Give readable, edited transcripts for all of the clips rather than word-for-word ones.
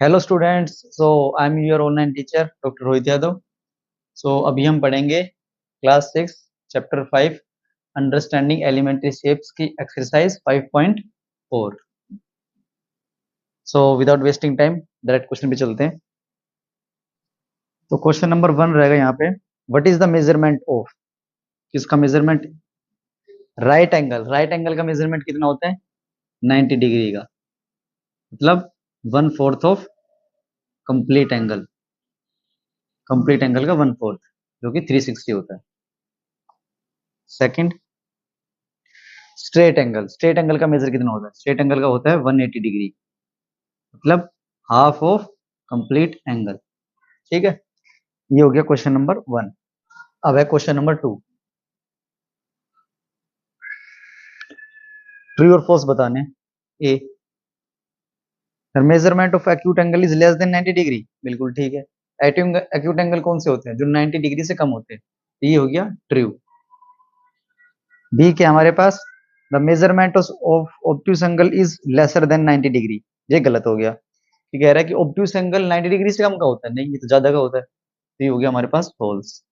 Hello students, so I am your online teacher doctor Rohit Yadav. So अभी हम पढ़ेंगे class 6 chapter 5 understanding elementary shapes की exercise 5.4। So without wasting time direct question पे चलते हैं। तो क्वेश्चन नंबर 1 रहेगा यहाँ पे, what is the measurement of, किसका मेजरमेंट, राइट एंगल का मेजरमेंट कितना होता है 90 डिग्री का, मतलब 1/4 ऑफ कंप्लीट एंगल का 1/4 जो कि 360 होता है। सेकंड, स्ट्रेट एंगल का मेजर कितना होता है, स्ट्रेट एंगल का होता है 180 डिग्री, मतलब हाफ ऑफ कंप्लीट एंगल। ठीक है, ये हो गया क्वेश्चन नंबर 1। अब है क्वेश्चन नंबर 2, ट्रू और फॉल्स बताने। A, measurement of acute angle is less than 90 degree, बिल्कुल ठीक है। एक्यूट एंगल कौन से होते हैं, जो 90 डिग्री से कम होते हैं, ये हो गया ट्रू। बी के हमारे पास, the measurement of obtuse angle is lesser than 90 degree, ये गलत हो गया। ये कह रहा है कि ऑब्ट्यूस एंगल 90 डिग्री से कम का होता है, नहीं, ये तो ज्यादा का होता है, तो ये हो गया हमारे पास फॉल्स।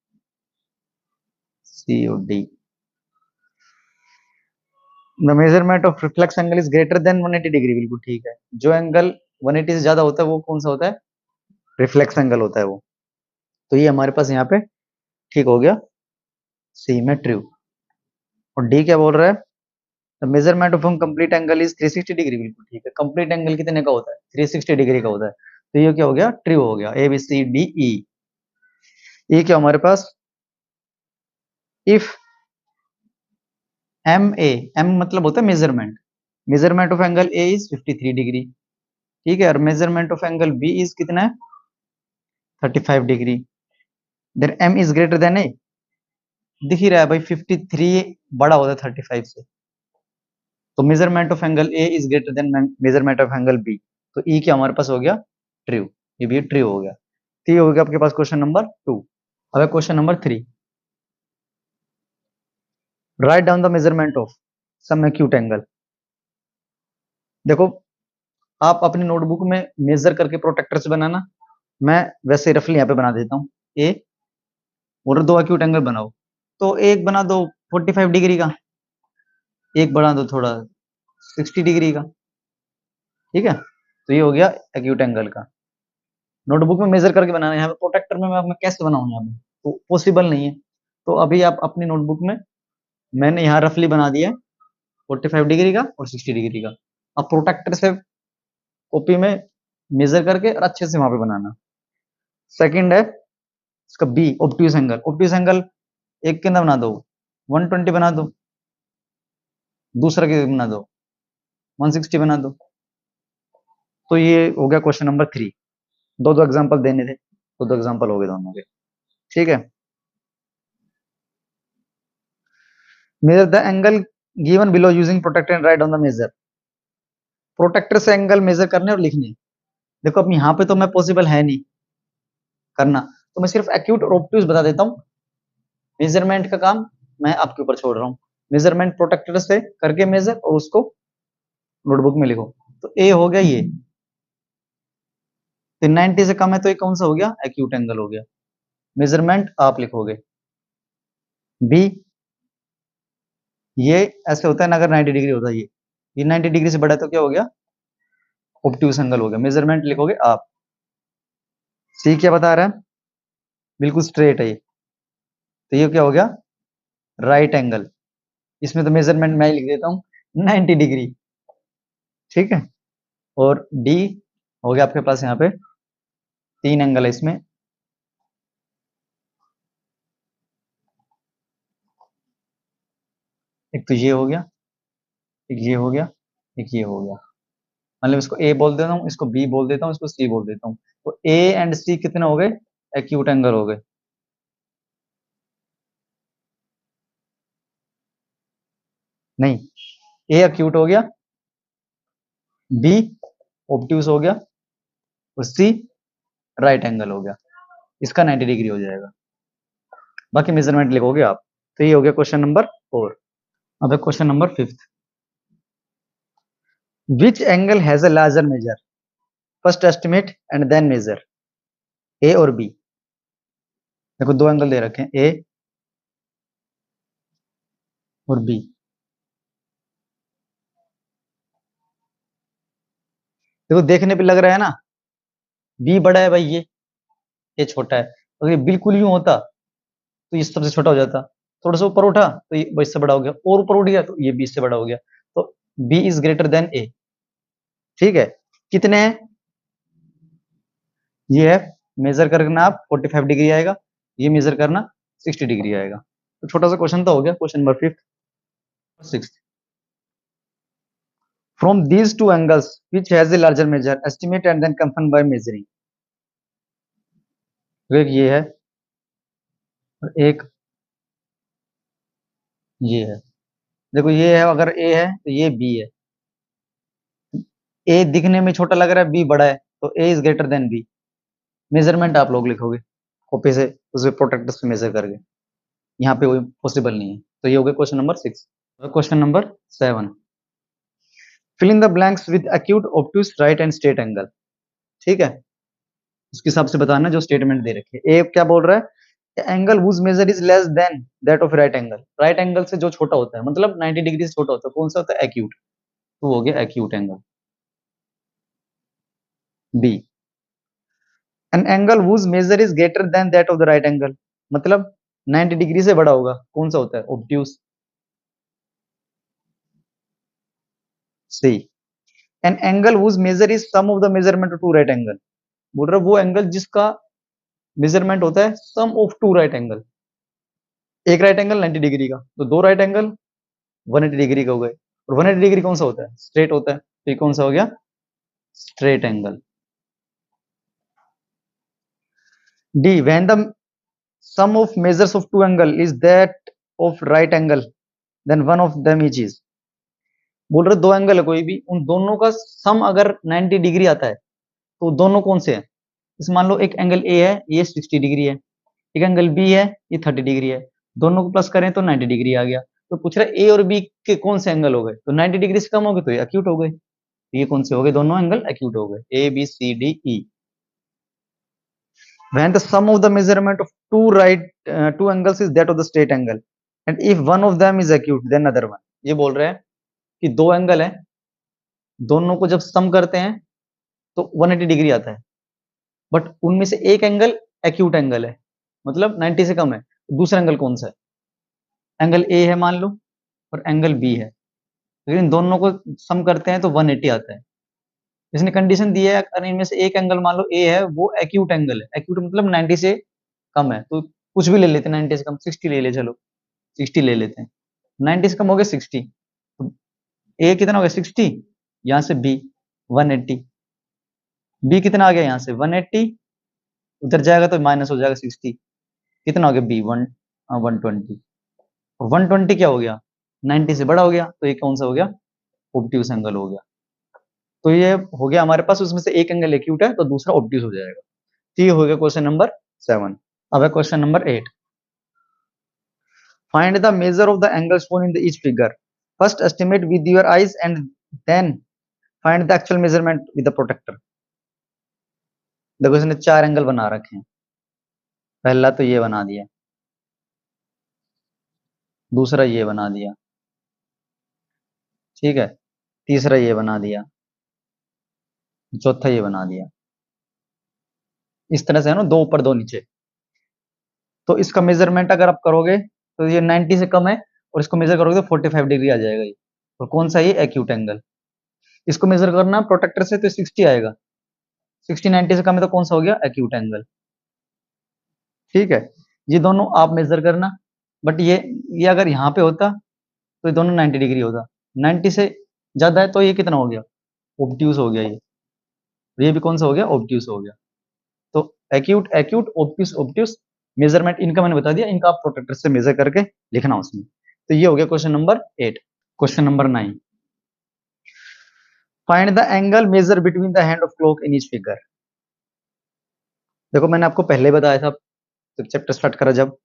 सी और D. The measurement of reflex angle is greater then 180 degree, बिल्कुल ठीक है। जो एंगल 180 से ज्यादा होता है वो कौन सा होता है, रिफ्लेक्स एंगल होता है वो। तो ये हमारे पास यहाँ पे ठीक हो गया, सी में ट्रू। और डी क्या बोल रहा है, the measurement of complete angle is 360 degree, बिल्कुल ठीक है। कंप्लीट एंगल कितने का होता है, 360 डिग्री का होता है, तो ये क्या हो गया, ट्रू हो गया। A B C D E. ये क्या हमारे पास, इफ एम ए, एम मतलब होता है measurement, measurement of angle A is 53 degree, ठीक है। और measurement of angle B is कितना है, 35 degree. Then M is greater than A, दिख ही रहा है भाई 53 बड़ा होता है 35 से, तो measurement of angle A is greater than measurement of angle B, तो ई क्या हमारे पास हो गया, ट्रू। ये भी ट्रू हो गया। तो ये हो गया आपके पास क्वेश्चन नंबर 2। अब है question number 3, write down the measurement of some acute angle. देखो, आप अपनी नोटबुक में मेजर करके प्रोटेक्टर से बनाना, मैं वैसे रफली यहाँ पे बना देता हूँ। ए और दो एक्यूट एंगल बनाओ, तो एक बना दो 45 डिग्री का, एक बना दो थोड़ा 60 डिग्री का, ठीक है। तो ये हो गया एक्यूट एंगल का। नोटबुक में मेजर करके बनाना है, यहाँ पे प्रोटेक्टर में मैं कैसे बनाऊँ, यहाँ पे तो पॉसिबल नहीं है। तो अभी आप अपनी नोटबुक में, मैंने यहाँ रफली बना दिया है 45 डिग्री का और 60 डिग्री का। अब प्रोटेक्टर से कॉपी में मेजर करके और अच्छे से वहां पे बनाना। सेकंड है इसका B, obtuse angle. Obtuse angle एक कितना बना दो, 120 बना दो, दूसरा कितना बना दो, 160 बना दो। तो ये हो गया क्वेश्चन नंबर 3। दो दो एग्जांपल देने थे, दो दो एग्जांपल हो गए दोनों के, ठीक है। Measure the angle given below using protractor and write on the measure. Protractor से एंगल मेजर करने और लिखने। देखो अब यहाँ पे तो मैं पॉसिबल है नहीं करना, तो मैं सिर्फ एक्यूट और ऑब्ट्यूस बता देता हूँ। मेजरमेंट का काम मैं आपके ऊपर छोड़ रहा हूँ। मेजरमेंट प्रोटेक्टर से करके मेजर और उसको नोटबुक में लिखो। तो ए हो गया ये, तो 90 से कम है तो ये कौन सा हो गया, एक्यूट एंगल हो गया, मेजरमेंट आप लिखोगे। बी, ये ऐसे होता है ना, अगर 90 डिग्री होता है ये 90 डिग्री से बड़ा है तो क्या हो गया, ऑब्ट्यूस एंगल हो गया, मेजरमेंट लिखोगे आप। सी क्या बता रहा है, बिल्कुल स्ट्रेट है ये, तो ये क्या हो गया, राइट एंगल। इसमें तो मेजरमेंट मैं ही लिख देता हूँ 90 डिग्री, ठीक है। और डी हो गया आपके पास, यहाँ पे 3 एंगल है इसमें, एक तो ये हो गया, एक ये हो गया, एक ये हो गया। मतलब इसको ए बोल देता हूँ, इसको बी बोल देता हूँ, इसको सी बोल देता हूँ। तो ए एंड सी कितने हो गए, एक्यूट एंगल हो गए। नहीं, ए एक्यूट हो गया, बी ऑब्ट्यूस हो गया, और सी राइट एंगल हो गया। इसका 90 डिग्री हो जाएगा, बाकी मेजरमेंट लिखोगे आप। तो ये हो गया क्वेश्चन नंबर 4। अब है question number 5, which angle has a larger measure. First estimate and then measure A और बी। देखो दो एंगल दे रखे हैं ए और बी। देखो देखने पे लग रहा है ना बी बड़ा है भाई, ये छोटा है। अगर ये बिल्कुल यूं होता तो ये सबसे छोटा हो जाता, थोड़ा सा ऊपर उठा तो ये इससे बड़ा हो गया, और ऊपर उठ गया तो ये बी इससे बड़ा हो गया। तो बी इज ग्रेटर देन ए। ठीक है, कितने हैं ये है, मेजर करना आप 45 डिग्री आएगा, ये मेजर करना 60 डिग्री आएगा। तो छोटा सा क्वेश्चन तो हो गया। Question number 5th 6th, from these two angles which has a larger measure estimate and then confirm by measuring। तो एक ये है और एक ये है। देखो ये है, अगर ए है तो ये बी है। ए दिखने में छोटा लग रहा है, बी बड़ा है, तो A is greater than B. Measurement आप लोग लिखोगे कॉपी से, उसे प्रोटेक्टर से मेजर करके, यहाँ पे कोई पॉसिबल नहीं है। तो ये हो गया question number 6। Question number 7, fill in the blanks with acute obtuse right and straight angle. ठीक है, उसके हिसाब से बताना जो स्टेटमेंट दे रखे हैं। ए क्या बोल रहा है, angle whose measure is less than that of right angle। Right angle से जो छोटा होता है, मतलब 90 डिग्री से छोटा होता है, कौन सा होता है, एक्यूट। तो हो गया acute angle. B, an angle whose measure is greater than that of the right angle, मतलब 90 डिग्री से बड़ा होगा, कौन सा होता है, obtuse. C, an angle whose measure is sum of the measurement of two right angle। बोल रहा है वो एंगल जिसका मेजरमेंट होता है सम ऑफ टू राइट एंगल। एक राइट एंगल 90 डिग्री का, तो दो राइट एंगल 180 डिग्री का हो गए। और 180 डिग्री कौन सा होता है, स्ट्रेट होता है। तो ये कौन सा हो गया, straight angle. D, when the sum of measures of two angle is that of right angle then one of them is is. बोल रहे दो एंगल है कोई भी, उन दोनों का सम अगर 90 डिग्री आता है तो दोनों कौन से हैं। इस मान लो एक एंगल ए है, ये 60 डिग्री है, एक एंगल बी है, ये 30 डिग्री है, दोनों को प्लस करें तो 90 डिग्री आ गया। तो पूछ रहा है ए और बी के कौन से एंगल हो गए, तो 90 डिग्री से कम हो गए तो ये एक्यूट हो गए। ये कौन से हो गए, दोनों एंगल एक्यूट हो गए, A B C D E. when the sum of the measurement of two angles is that of the straight angle and if one of them is acute then other one। ये बोल रहे हैं कि दो angle है, दोनों को जब सम करते हैं तो 180 डिग्री आता है, बट उनमें से एक एंगल एक्यूट एंगल है, मतलब 90 से कम है। दूसरा एंगल कौन सा है, एंगल ए है मान लो और एंगल बी है, लेकिन दोनों को सम करते हैं तो 180 आता है। इसने कंडीशन दी है अगर इनमें से एक एंगल मान लो ए है, वो एक्यूट एंगल है, एक्यूट मतलब 90 से कम है, तो कुछ भी ले लेते हैं, 90 से कम 60 ले ले, चलो 60 ले लेते हैं। 90 से कम हो गया 60, तो ए कितना हो गया 60, यहाँ से बी 180, बी कितना आ गया यहाँ से 180, उधर जाएगा तो माइनस हो जाएगा 60, कितना हो गया बी 120। 120 क्या हो गया, 90 से बड़ा हो गया, तो ये कौन सा हो गया, ऑब्ट्यूस एंगल हो गया। तो ये हो गया हमारे पास, उसमें से एक एंगल एक्यूट है तो दूसरा ऑब्ट्यूस हो जाएगा। तो ये हो गया क्वेश्चन नंबर 7। अब है question number 8, find the measure of the angle shown in the each figure, first estimate with your eyes and then find the actual measurement with the protractor. देखो इसने चार एंगल बना रखे हैं, पहला तो ये बना दिया, दूसरा ये बना दिया, ठीक है, तीसरा ये बना दिया, चौथा ये बना दिया। इस तरह से है ना, दो ऊपर दो नीचे। तो इसका मेजरमेंट अगर आप करोगे तो ये 90 से कम है, और इसको मेजर करोगे तो 45 डिग्री आ जाएगा ये। और कौन सा, ये एक्यूट एंगल। इसको मेजर करना प्रोटेक्टर से तो 60 आएगा, 60 90 से कम है तो कौन सा हो गया, एक्यूट एंगल। ठीक है, ये दोनों आप मेजर करना, बट ये अगर यहाँ पे होता तो ये दोनों 90 डिग्री होता, 90 से ज्यादा है तो ये कितना हो गया, ऑब्ट्यूस हो गया ये भी कौन सा हो गया, ऑब्ट्यूस हो गया। तो acute acute obtuse obtuse, measurement इनका मैंने बता दिया, इनका आप प्रोटेक्टर से मेजर करके लिखना उसमें। तो ये हो गया question number 8। Question number 9, find the angle major between the hand of clock in each figure. देखो मैंने आपको पहले बताया था जब चैप्टर स्टार्ट करा, जब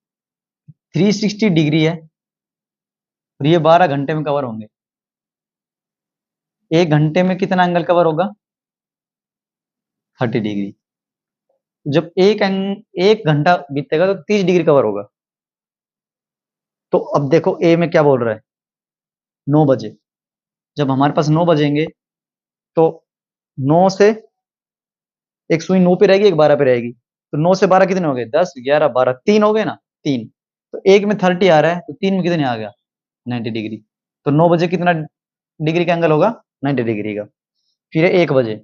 360 डिग्री है और ये 12 घंटे में कवर होंगे, एक घंटे में कितना एंगल कवर होगा, 30 डिग्री। जब एक घंटा बीतेगा तो 30 डिग्री कवर होगा। तो अब देखो ए में क्या बोल रहा है, 9 बजे। जब हमारे पास 9 बजेंगे तो 9 से एक सुई 9 पे रहेगी, एक 12 पे रहेगी। तो 9 से 12 कितने हो गए, 10, 11, 12, 3 हो गए ना, 3। तो एक में 30 आ रहा है तो 3 में कितने आ गया, 90 डिग्री। तो 9 बजे कितना डिग्री का एंगल होगा, 90 डिग्री का। फिर 1 बजे,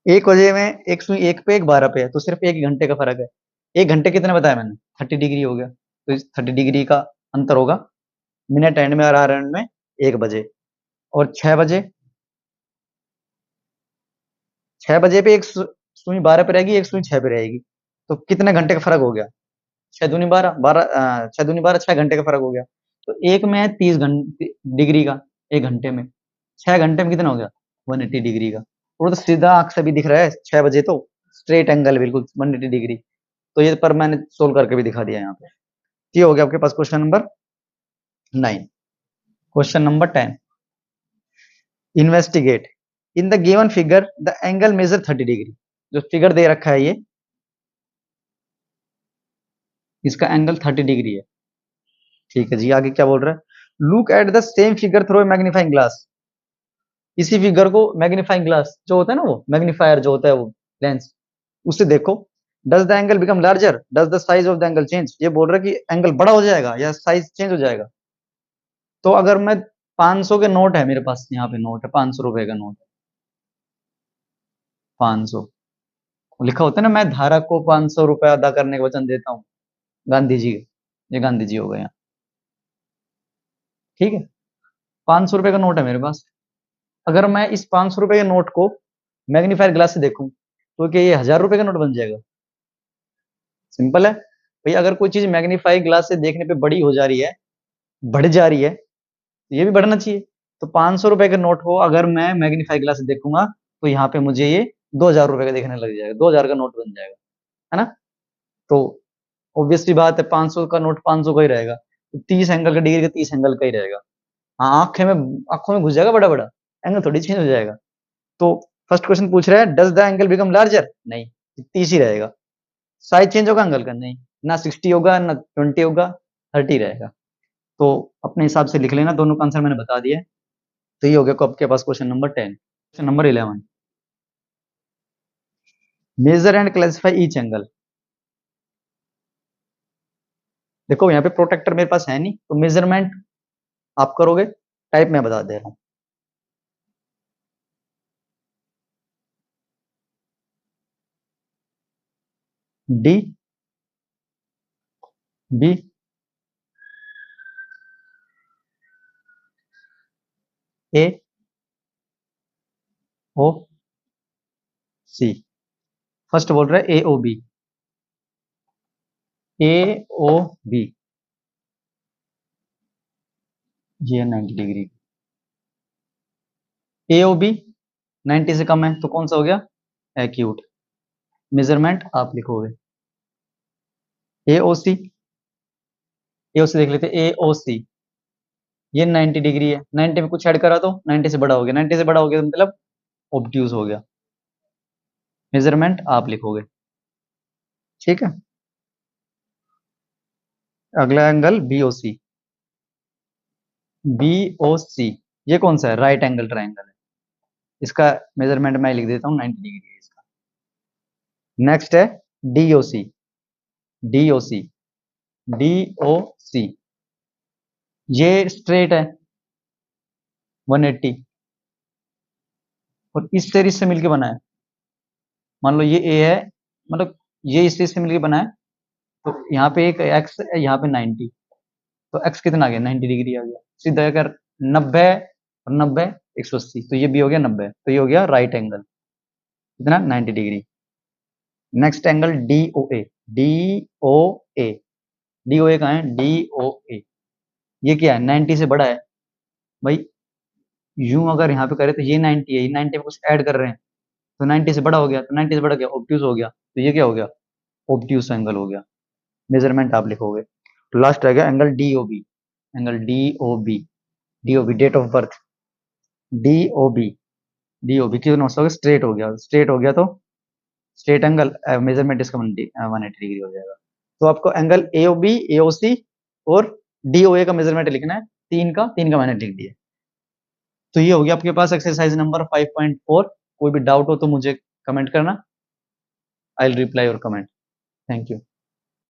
1 बजे में एक सुई 1 पे, एक 12 पे है, तो सिर्फ 1 घंटे का फर्क है। 1 घंटे कितने बताया मैंने, 30 डिग्री हो गया। तो इस 30 डिग्री का अंतर होगा मिनट एंड में और आवर एंड में 1 बजे। और 6 बजे, 6 बजे पे एक सुई 12 पे रहेगी, एक सुई 6 पे रहेगी। तो कितने घंटे का फर्क हो गया, 6 दूनी 12, 6 दूनी 12, 6 घंटे का फर्क हो गया। तो एक में है 30 डिग्री का, 1 घंटे में। 6 घंटे में कितना हो गया, 180 डिग्री का। वो तो सीधा आंख से भी दिख रहा है, 6 बजे तो स्ट्रेट एंगल बिल्कुल 180 डिग्री। तो ये पर मैंने सोल्व करके भी दिखा दिया यहाँ पे। ये हो गया आपके पास question number 9। Question number 10, investigate in the given figure the angle measure 30 degree. जो फिगर दे रखा है ये, इसका एंगल 30 डिग्री है। ठीक है जी, आगे क्या बोल रहा है, look at the same figure through magnifying glass. इसी फिगर को मैग्नीफाइंग ग्लास जो होता है ना, वो मैग्नीफायर जो होता है, वो लेंस, उससे देखो। Does the angle become larger, does the size of the angle change. ये बोल रहा है कि एंगल बड़ा हो जाएगा या साइज चेंज हो जाएगा। तो अगर मैं 500 के नोट है मेरे पास, यहाँ पे नोट है 500 रुपए का नोट, 500 लिखा होता है ना, मैं धारक को 500 रुपए अदा करने का वचन देता हूँ, गांधी जी। ये गांधी जी हो गए यहाँ। ठीक है, 500 रुपए का नोट है मेरे पास। अगर मैं इस 500 रुपए के नोट को मैग्नीफायर ग्लास से देखूं तो क्या ये 1000 रुपए का नोट बन जाएगा। सिंपल है भाई, अगर कोई चीज मैग्नीफाइंग ग्लास से देखने पे बड़ी हो जा रही है, बढ़ जा रही है, तो ये भी बढ़ना चाहिए। तो 500 रुपए के नोट को अगर मैं मैग्नीफाइंग ग्लास से देखूंगा तो यहाँ पे मुझे ये 2000 रुपए का देखने लग जाएगा, 2000 का नोट बन जाएगा, है ना। तो ऑब्वियसली बात है, 500 का नोट 500 का ही रहेगा, तो 30 एंगल का डिग्री का 30 एंगल का ही रहेगा। हाँ, आंखों में घुस जाएगा बड़ा बड़ा, एंगल थोड़ी चेंज हो जाएगा। तो फर्स्ट क्वेश्चन पूछ रहा है, does the angle become larger, नहीं, 30 ही रहेगा। साइज चेंज होगा एंगल का, नहीं, ना 60 होगा ना 20 होगा, 30 रहेगा। तो अपने हिसाब से लिख लेना, दोनों का आंसर मैंने बता दिया है। तो ये हो गया आपके पास question number 10। Question number 11, measure and classify each angle. देखो यहाँ पे प्रोटेक्टर मेरे पास है नहीं, तो मेजरमेंट आप करोगे, टाइप मैं बता दे रहा हूँ। डी बी ए ओ सी। फर्स्ट बोल रहा है ए ओ बी, ए ओ बी, ये है 90 डिग्री। ए ओ बी 90 से कम है तो कौन सा हो गया, एक्यूट। मेजरमेंट आप लिखोगे ए ओ सी, ए ओ सी देख लेते, ए ओ सी ये 90 डिग्री है, 90 में कुछ ऐड करा तो 90 से बड़ा हो गया, 90 से बड़ा हो गया तो मतलब ऑब्ट्यूज हो गया। मेजरमेंट आप लिखोगे, ठीक है। अगला एंगल बी ओ सी, बी ओ सी ये कौन सा है, राइट एंगल ट्राइंगल है। इसका मेजरमेंट मैं लिख देता हूँ, 90 डिग्री है इसका। नेक्स्ट है डी ओ सी, डी ओ सी, डी ओ सी ये स्ट्रेट है 180, और इस सीरीज से मिलके बना है। मान लो ये ए है, मतलब ये इस सीरीज से मिलके बना है, तो यहाँ पे एक एक्स है, यहाँ पे 90, तो एक्स कितना आ गया, 90 डिग्री आ गया सीधा। अगर 90 और 90 180, तो ये भी हो गया 90, तो ये हो गया राइट एंगल कितना, 90 degree. Next angle D O A, D O A, D O A कहाँ है, डी ओ ए ये क्या है, 90 से बड़ा है भाई। यूं अगर यहाँ पे करें तो ये 90 है, ये 90 में कुछ ऐड कर रहे हैं, तो 90 से बड़ा हो गया, तो 90 से बड़ा क्या, ऑब्ट्यूज हो गया, तो ये क्या हो गया, ऑब्ट्यूज एंगल हो गया। मेजरमेंट आप लिखोगे। तो लास्ट रह गया angle D O B, angle D O B, D O B date of birth, D O B D O B क्यों हो गया, स्ट्रेट हो गया, स्ट्रेट हो गया तो स्ट्रेट एंगल मेजरमेंट इसका 180 डिग्री हो जाएगा। तो आपको एंगल ए ओ बी, ए ओ सी और डी ओ ए का मेजरमेंट लिखना है, तीन का मैंने लिख दिया। तो ये हो गया आपके पास एक्सरसाइज नंबर 5.4। कोई भी डाउट हो तो मुझे कमेंट करना, I will reply your comment. Thank you.